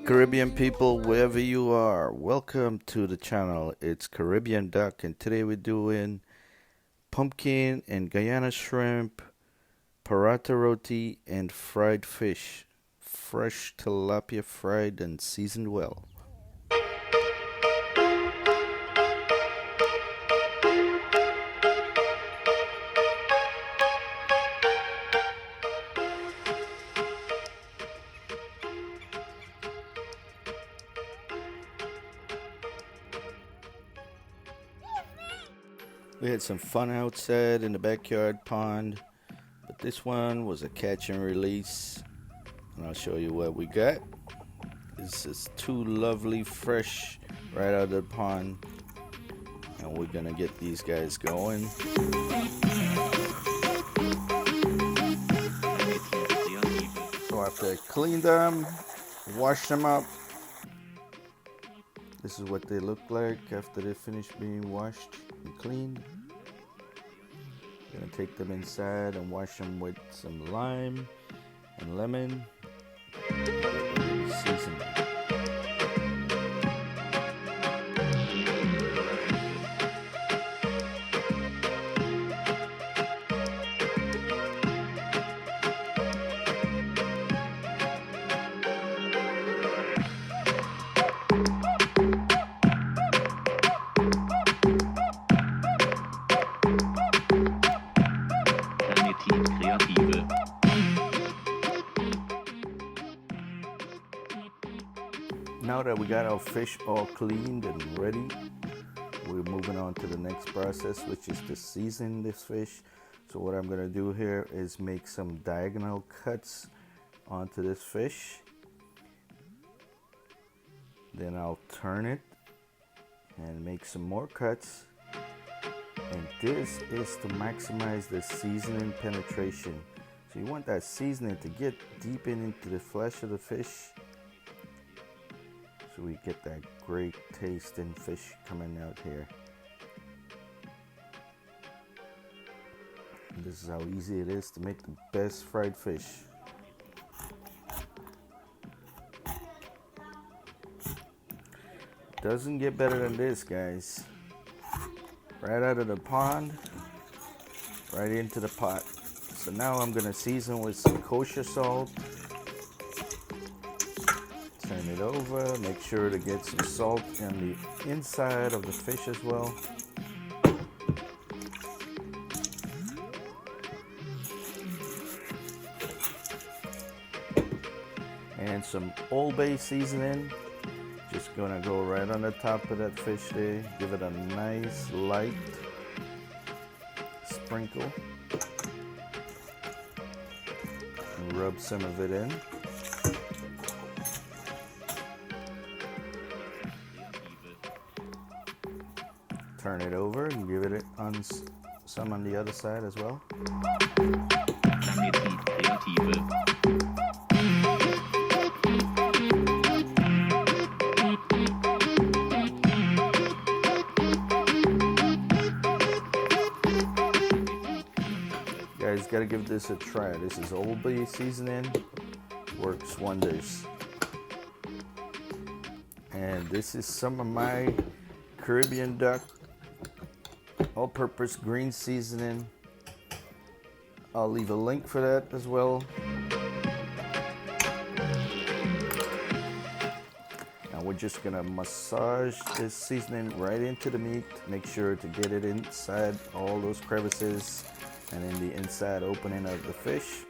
Caribbean people, wherever you are, welcome to the channel. It's Caribbean Duck, and today we're doing pumpkin and Guyana shrimp, Paratha Roti, and fried fish. Fresh tilapia fried and seasoned well. We had some fun outside in the backyard pond, but this one was a catch and release, and I'll show you what we got. This is two lovely fresh right out of the pond, and we're gonna get these guys going. So after I cleaned them, washed them up, this is what they look like after they finish being washed and cleaned. Gonna take them inside and wash them with some lime and lemon. Season them. Now that we got our fish all cleaned and ready, we're moving on to the next process, which is to season this fish. So what I'm gonna do here is make some diagonal cuts onto this fish. Then I'll turn it and make some more cuts. And this is to maximize the seasoning penetration. So you want that seasoning to get deep into the flesh of the fish, so we get that great tasting fish coming out here. And this is how easy it is to make the best fried fish. Doesn't get better than this, guys. Right out of the pond, right into the pot. So now I'm gonna season with some kosher salt. Turn it over, make sure to get some salt on the inside of the fish as well. And some Old Bay seasoning. Just gonna go right on the top of that fish there. Give it a nice light sprinkle. And rub some of it in. Turn it over and give it on some on the other side as well. Guys, gotta give this a try. This is Old Bay seasoning, works wonders. And this is some of my Caribbean Duck all-purpose green seasoning. I'll leave a link for that as well. Now we're just gonna massage this seasoning right into the meat. Make sure to get it inside all those crevices and in the inside opening of the fish.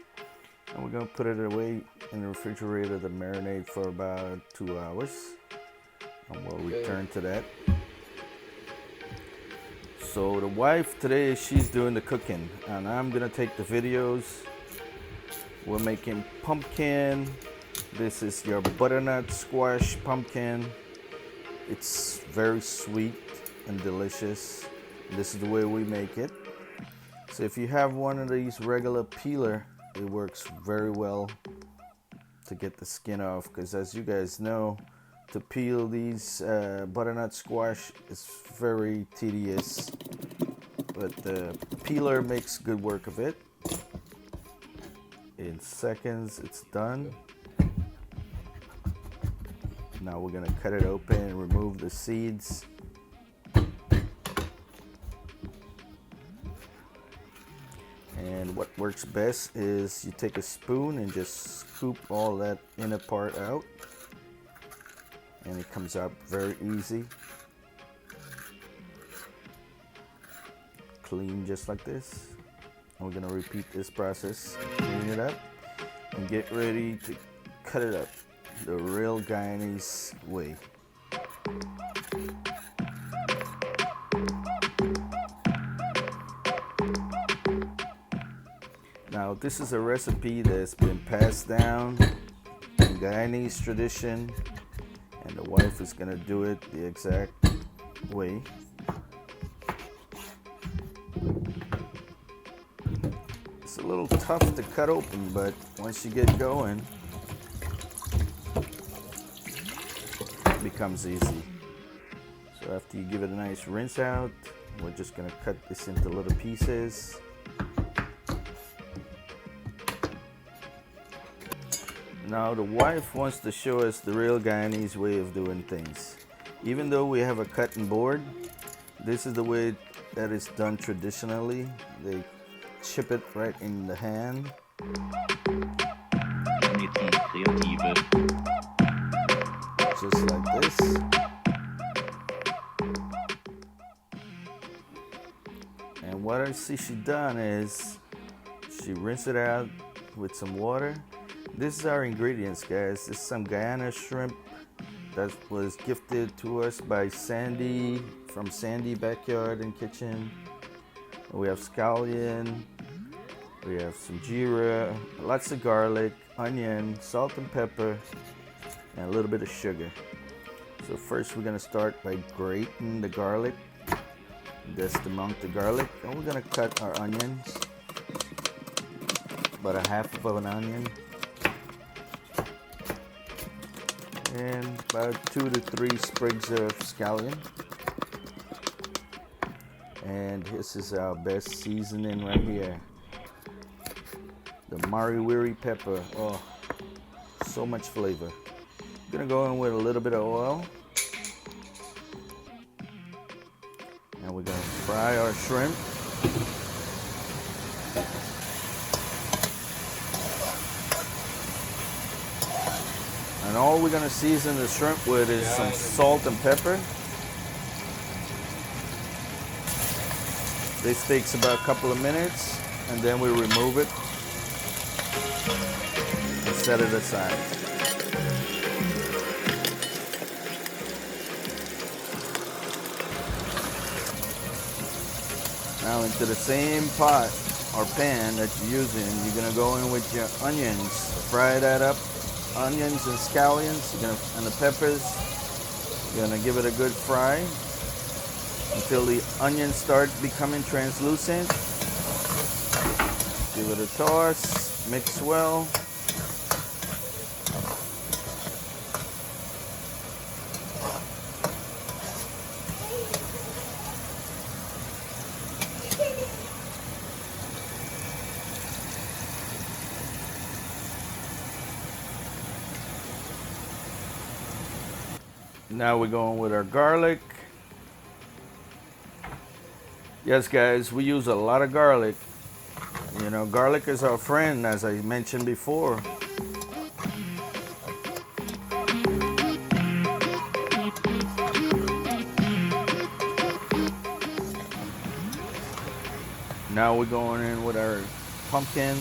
And we're gonna put it away in the refrigerator to marinate for about 2 hours. And we'll return to that. So the wife today, she's doing the cooking, and I'm gonna take the videos. We're making pumpkin. This is your butternut squash pumpkin. It's very sweet and delicious. This is the way we make it. So if you have one of these regular peeler, it works very well to get the skin off, because as you guys know, to peel these butternut squash is very tedious. but the peeler makes good work of it. In seconds, it's done. Now we're gonna cut it open and remove the seeds. And what works best is you take a spoon and just scoop all that inner part out. And it comes out very easy. Clean just like this. And we're gonna repeat this process. Clean it up and get ready to cut it up the real Guyanese way. Now this is a recipe that's been passed down in Guyanese tradition, and the wife is gonna do it the exact way. It's a little tough to cut open, but once you get going, it becomes easy. So after you give it a nice rinse out, we're just gonna cut this into little pieces. Now the wife wants to show us the real Guyanese way of doing things. Even though we have a cutting board, this is the way that it's done traditionally. They chip it right in the hand. Just like this. And what I see she done is she rinsed it out with some water. This is our ingredients, guys. This is some Guyana shrimp that was gifted to us by Sandy from Sandy Backyard and Kitchen. We have scallion, we have some jeera, lots of garlic, onion, salt and pepper, and a little bit of sugar. So first we're gonna start by grating the garlic. That's the amount of garlic. And we're gonna cut our onions, about a half of an onion. And about 2 to 3 sprigs of scallion. And this is our best seasoning right here. The mariwiri pepper. Oh, so much flavor. I'm gonna go in with a little bit of oil. And we're gonna fry our shrimp. And all we're gonna season the shrimp with is some salt and pepper. This takes about a couple of minutes, and then we remove it and set it aside. Now into the same pot or pan that you're using, you're gonna go in with your onions. Fry that up. Onions and scallions, and the peppers. You're gonna give it a good fry until the onions start becoming translucent. Give it a toss, mix well. Now we're going with our garlic. Yes, guys, we use a lot of garlic. You know, garlic is our friend, as I mentioned before. Now we're going in with our pumpkin.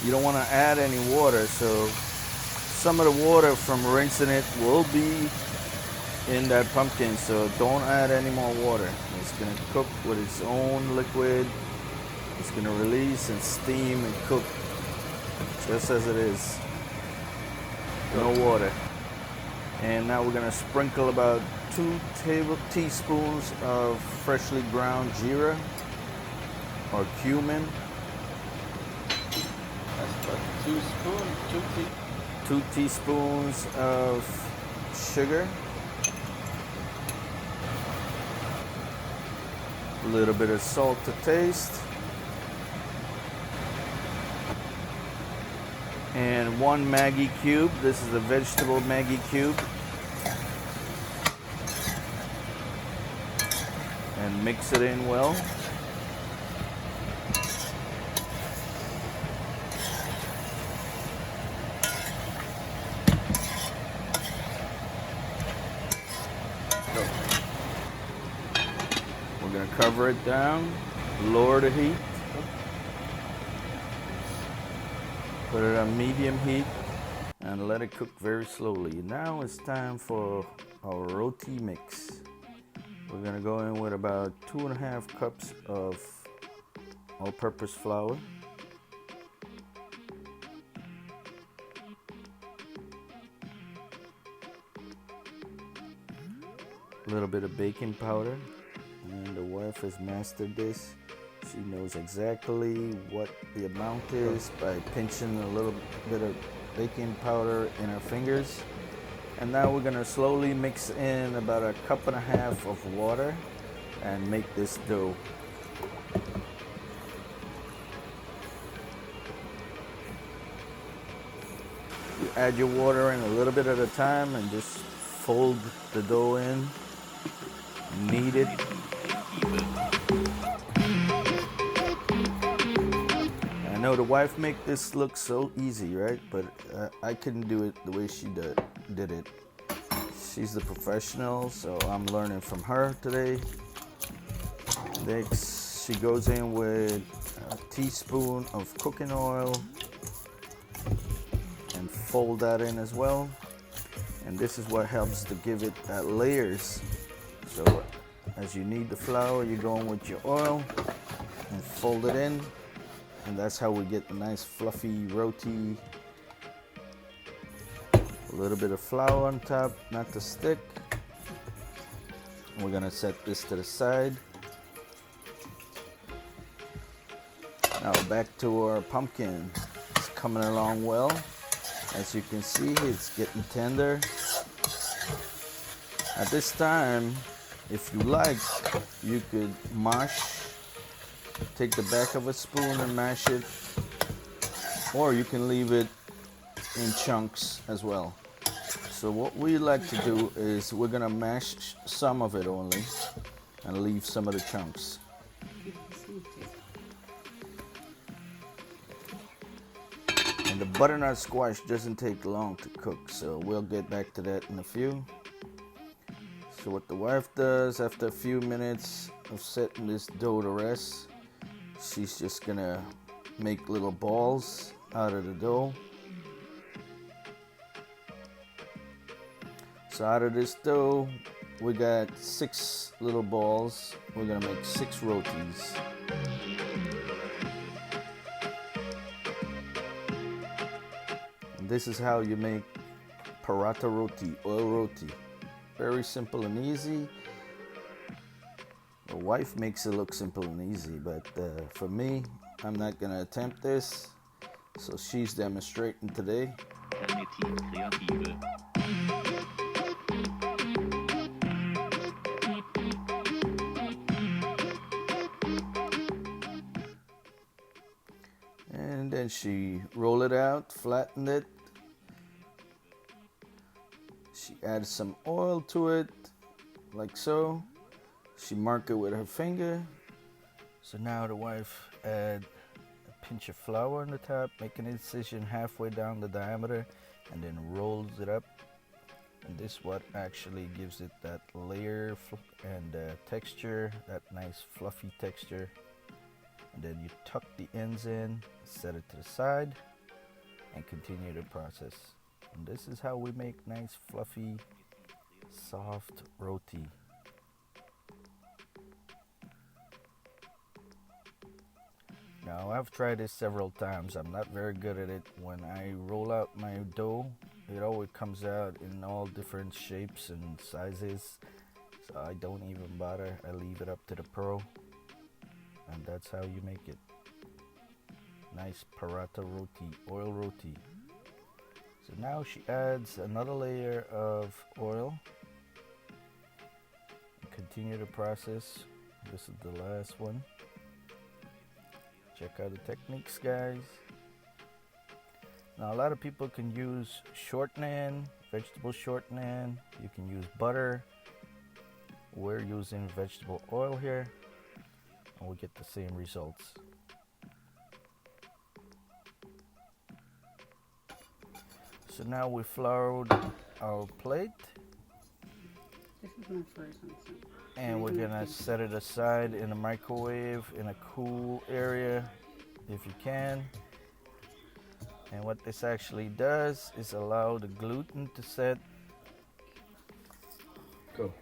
You don't want to add any water, so some of the water from rinsing it will be in that pumpkin, so don't add any more water. It's going to cook with its own liquid. It's going to release and steam and cook just as it is. No water. And now we're going to sprinkle about 2 teaspoons of freshly ground jeera or cumin. 2 spoons, 2 teaspoons of sugar, a little bit of salt to taste, and 1 Maggi cube. This is a vegetable Maggi cube. And mix it in well. We're going to cover it down, lower the heat, put it on medium heat, and let it cook very slowly. Now it's time for our roti mix. We're going to go in with about 2.5 cups of all-purpose flour, a little bit of baking powder, and the wife has mastered this. She knows exactly what the amount is by pinching a little bit of baking powder in her fingers. And now we're going to slowly mix in about 1.5 cups of water and make this dough. You add your water in a little bit at a time and just fold the dough in, knead it. I know the wife make this look so easy, right? But I couldn't do it the way she did it. She's the professional, so I'm learning from her today. Next, she goes in with a teaspoon of cooking oil and fold that in as well. And this is what helps to give it layers. So as you knead the flour, you go in with your oil and fold it in. And that's how we get a nice fluffy roti. A little bit of flour on top, not to stick. We're gonna set this to the side. Now back to our pumpkin. It's coming along well. As you can see, it's getting tender. At this time, if you like, you could mash. Take the back of a spoon and mash it, or you can leave it in chunks as well. So what we like to do is we're gonna mash some of it only and leave some of the chunks. And the butternut squash doesn't take long to cook, so we'll get back to that in a few. So what the wife does after a few minutes of setting this dough to rest, she's just gonna make little balls out of the dough. So out of this dough, we got 6 little balls. We're gonna make 6 rotis. And this is how you make paratha roti, oil roti. Very simple and easy. The wife makes it look simple and easy, but for me, I'm not gonna attempt this. So she's demonstrating today. And then she roll it out, flatten it. She adds some oil to it, like so. She mark it with her finger. So now the wife add a pinch of flour on the top, make an incision halfway down the diameter, and then rolls it up. And this what actually gives it that layer and texture, that nice fluffy texture. And then you tuck the ends in, set it to the side, and continue the process. And this is how we make nice fluffy, soft roti. Now I've tried this several times. I'm not very good at it. When I roll out my dough, it always comes out in all different shapes and sizes. So I don't even bother. I leave it up to the pro. And that's how you make it. Nice paratha roti, oil roti. So now she adds another layer of oil. Continue the process. This is the last one. Check out the techniques, guys. Now a lot of people can use shortening, vegetable shortening. You can use butter. We're using vegetable oil here, and we get the same results. So now we floured our plate. This is my first one, so. And we're gonna set it aside in the microwave in a cool area if you can. And what this actually does is allow the gluten to set. Go.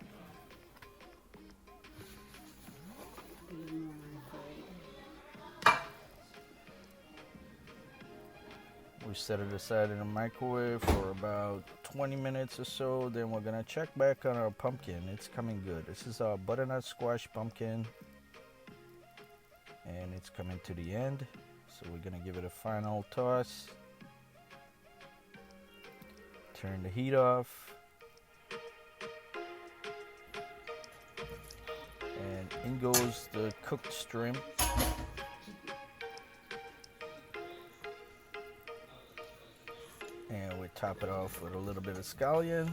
We set it aside in the microwave for about 20 minutes or so. Then we're gonna check back on our pumpkin. It's coming good. This is our butternut squash pumpkin, and it's coming to the end. So we're gonna give it a final toss. Turn the heat off. And in goes the cooked shrimp. And we top it off with a little bit of scallion.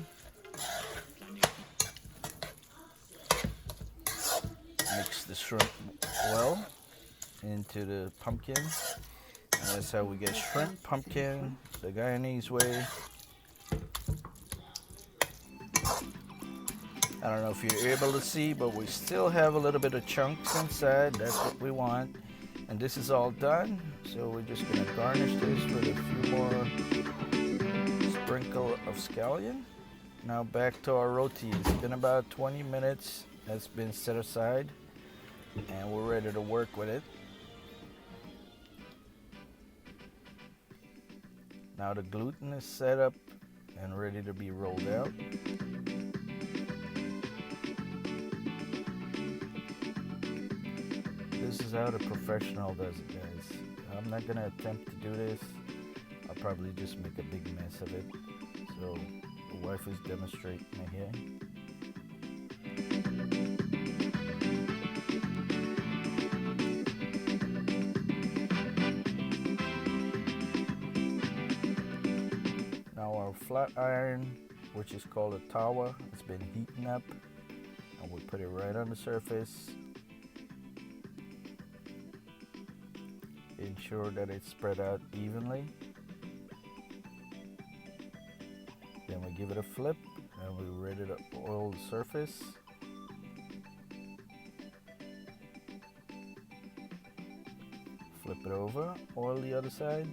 Mix the shrimp well into the pumpkin. And that's how we get shrimp pumpkin the Guyanese way. I don't know if you're able to see, but we still have a little bit of chunks inside. That's what we want. And this is all done. So we're just gonna garnish this with a few more sprinkle of scallion. Now back to our roti. It's been about 20 minutes. That's been set aside, and we're ready to work with it. Now the gluten is set up and ready to be rolled out. This is how the professional does it, guys. I'm not gonna attempt to do this. I'll probably just make a big mess of it. So the wife is demonstrating it here. Now our flat iron, which is called a tawa, has been heating up, and we put it right on the surface. Ensure that it's spread out evenly. Then we give it a flip, and we're ready to oil the surface. Flip it over, oil the other side.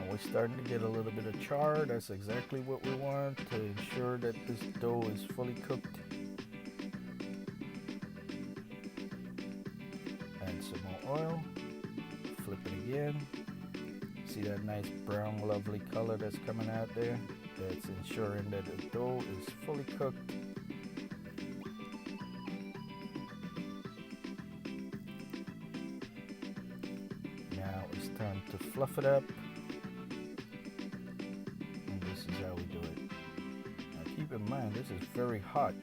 We're starting to get a little bit of char. That's exactly what we want to ensure that this dough is fully cooked. Add some more oil. Flip it again. See that nice brown lovely color that's coming out there? That's ensuring that the dough is fully cooked. Now it's time to fluff it up. How we do it. Now keep in mind, this is very hot,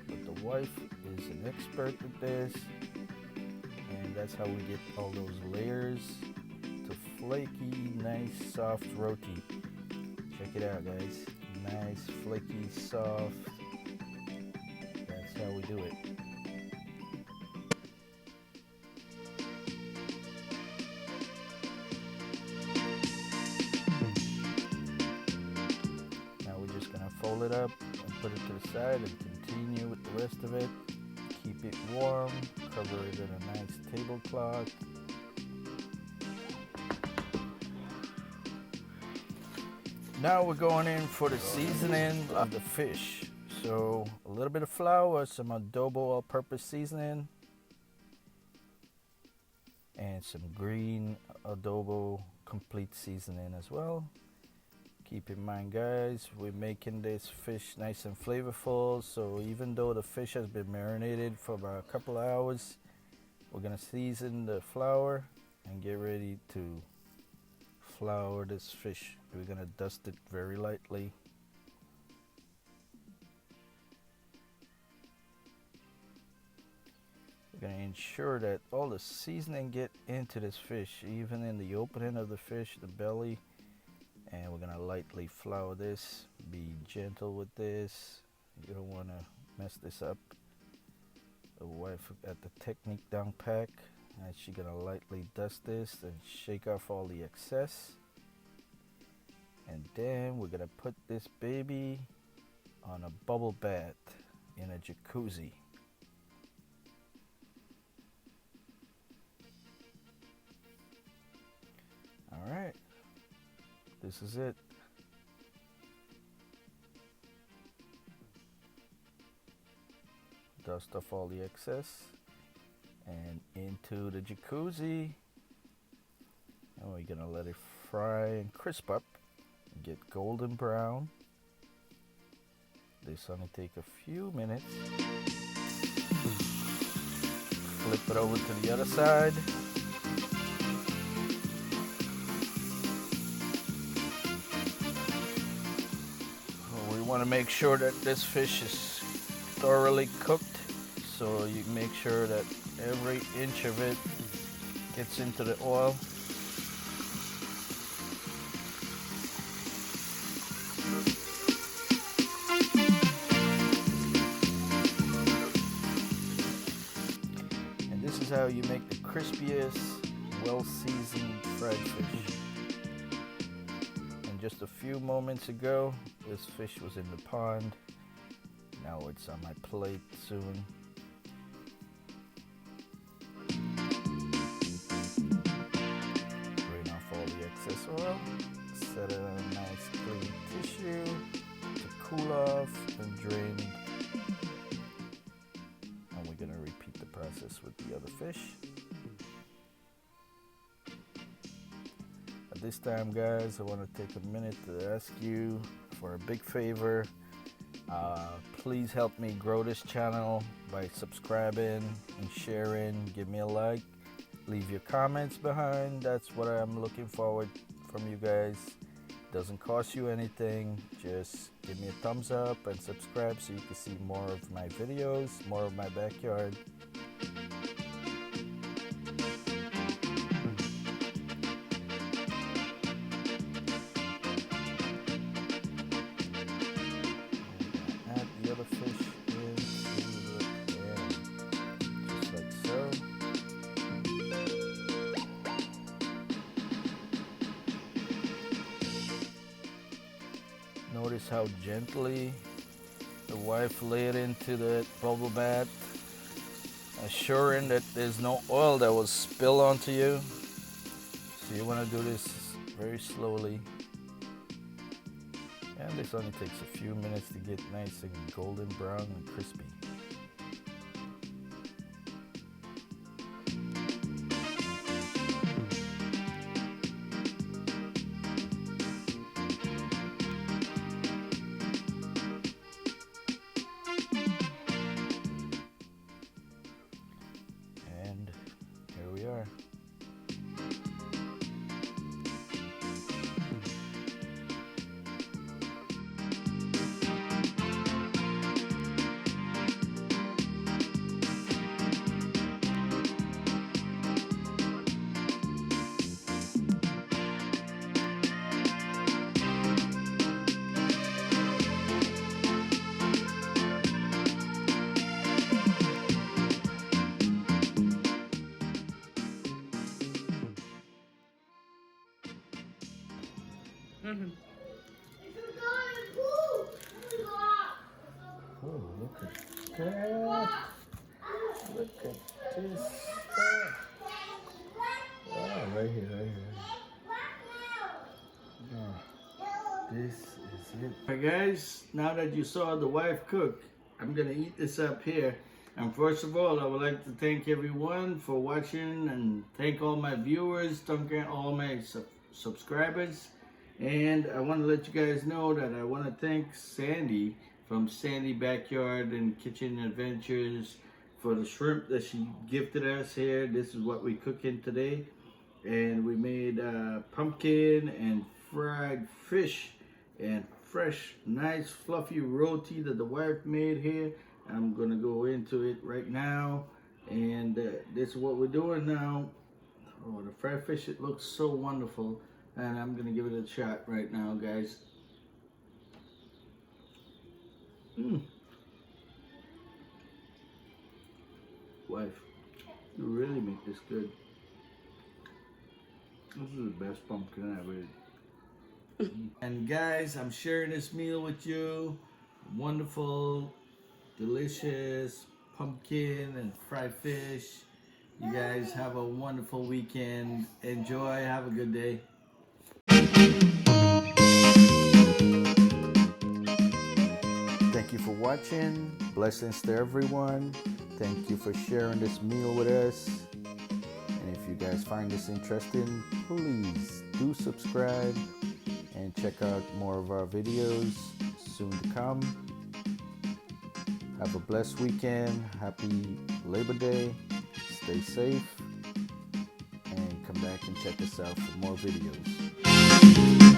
but the wife is an expert with this, and that's how we get all those layers to flaky, nice, soft roti. Check it out, guys. Nice, flaky, soft. That's how we do it. Fold it up and put it to the side and continue with the rest of it. Keep it warm, cover it in a nice tablecloth. Now we're going in for the seasoning of the fish. So a little bit of flour, some adobo all-purpose seasoning. and some green adobo complete seasoning as well. Keep in mind, guys, we're making this fish nice and flavorful, so even though the fish has been marinated for about a couple of hours, we're gonna season the flour and get ready to flour this fish. We're gonna dust it very lightly. We're gonna ensure that all the seasoning get into this fish, even in the opening of the fish, the belly. And we're gonna lightly flour this. Be gentle with this. You don't wanna mess this up. The wife got the technique down pack, and she's gonna lightly dust this and shake off all the excess. And then we're gonna put this baby on a bubble bath in a jacuzzi. All right. This is it. Dust off all the excess and into the jacuzzi, and we're gonna let it fry and crisp up and get golden brown. This only take a few minutes. Flip it over to the other side. We want to make sure that this fish is thoroughly cooked, so you make sure that every inch of it gets into the oil. And this is how you make the crispiest, well-seasoned fried fish. And just a few moments ago, this fish was in the pond. Now it's on my plate soon. Drain off all the excess oil. Set it on a nice clean tissue to cool off and drain. And we're gonna repeat the process with the other fish. At this time, guys, I want to take a minute to ask you for a big favor. Please help me grow this channel by subscribing and sharing. Give me a like. Leave your comments behind. That's what I'm looking forward from you guys. Doesn't cost you anything. Just give me a thumbs up and subscribe so you can see more of my videos, more of my backyard. The fish into the pan, just like so. Notice how gently the wife laid into the bubble bath, assuring that there's no oil that will spill onto you. So you want to do this very slowly. And this only takes a few minutes to get nice and golden brown and crispy. And here we are. Oh, look at that. Look at this stuff. Oh, right here, right here. Oh, this is it. Alright guys, now that you saw the wife cook, I'm gonna eat this up here. And first of all, I would like to thank everyone for watching and thank all my viewers, thank all my subscribers. And I want to let you guys know that I want to thank Sandy from Sandy Backyard and Kitchen Adventures for the shrimp that she gifted us here. This is what we cooking today. And we made pumpkin and fried fish and fresh, nice, fluffy roti that the wife made here. I'm gonna go into it right now, and this is what we're doing now. Oh, the fried fish, it looks so wonderful, and I'm gonna give it a shot right now, guys. Wife, you really make this good. This is the best pumpkin I've ever eaten. And guys, I'm sharing this meal with you. Wonderful, delicious pumpkin and fried fish. You guys have a wonderful weekend. Enjoy. Have a good day. Thank you for watching. Blessings to everyone. Thank you for sharing this meal with us. And if you guys find this interesting, please do subscribe and check out more of our videos soon to come. Have a blessed weekend. Happy Labor Day. Stay safe. And come back and check us out for more videos.